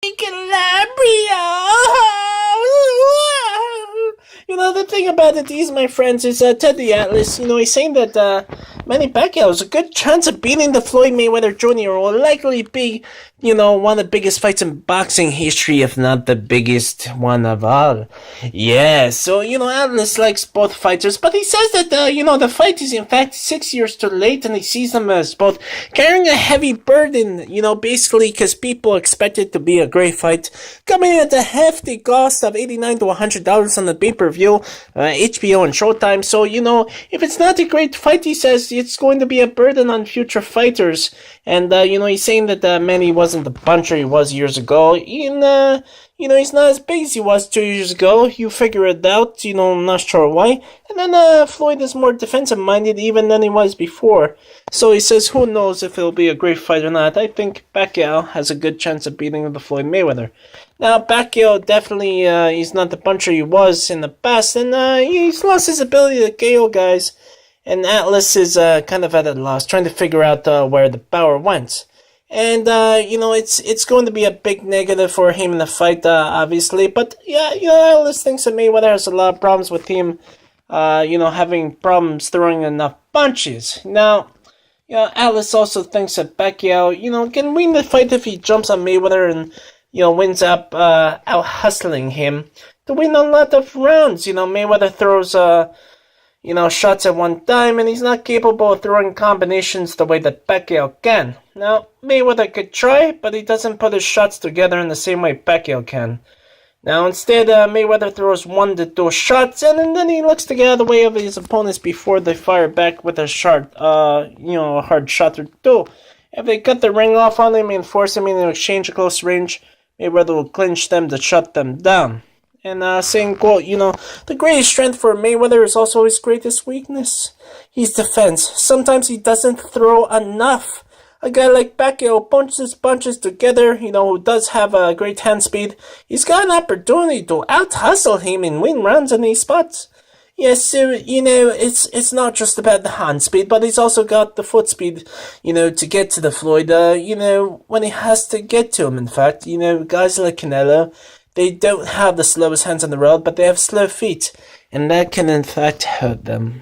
Calabria. The thing about it is, my friends, is Ted the Atlas, he's saying that Manny Pacquiao has a good chance of beating the Floyd Mayweather Jr. will likely be, one of the biggest fights in boxing history, if not the biggest one of all. Yeah, so, Atlas likes both fighters, but he says that, the fight is in fact 6 years too late, and he sees them as both carrying a heavy burden, basically because people expect it to be a great fight, coming at a hefty cost of $89 to $100 on the pay-per-view, HBO and Showtime. So, if it's not a great fight, he says it's going to be a burden on future fighters. And, he's saying that Manny wasn't the puncher he was years ago. And, he's not as big as he was 2 years ago. You figure it out, I'm not sure why. And then Floyd is more defensive-minded even than he was before. So he says, who knows if it'll be a great fight or not. I think Pacquiao has a good chance of beating the Floyd Mayweather. Now, Pacquiao definitely, he's not the puncher he was in the past, and he's lost his ability to KO guys. And Atlas is kind of at a loss, trying to figure out where the power went. And, it's going to be a big negative for him in the fight, obviously. But, yeah, Atlas thinks that Mayweather has a lot of problems with him, having problems throwing enough punches. Now, Atlas also thinks that Pacquiao, can win the fight if he jumps on Mayweather and, wins up out-hustling him to win a lot of rounds. Mayweather throws, shots at one time, and he's not capable of throwing combinations the way that Pacquiao can. Now, Mayweather could try, but he doesn't put his shots together in the same way Pacquiao can. Now, instead, Mayweather throws 1 to 2 shots, and then he looks to get out of the way of his opponents before they fire back with a a hard shot or two. If they cut the ring off on him and force him into exchange at close range, Mayweather will clinch them to shut them down. And saying, quote, the greatest strength for Mayweather is also his greatest weakness. His defense. Sometimes he doesn't throw enough. A guy like Pacquiao punches punches together, who does have a great hand speed. He's got an opportunity to out-hustle him and win rounds in these spots. Yes, so, it's not just about the hand speed, but he's also got the foot speed, to get to the Floyd, when he has to get to him, in fact. Guys like Canelo, they don't have the slowest hands in the world, but they have slow feet, and that can, in fact, hurt them.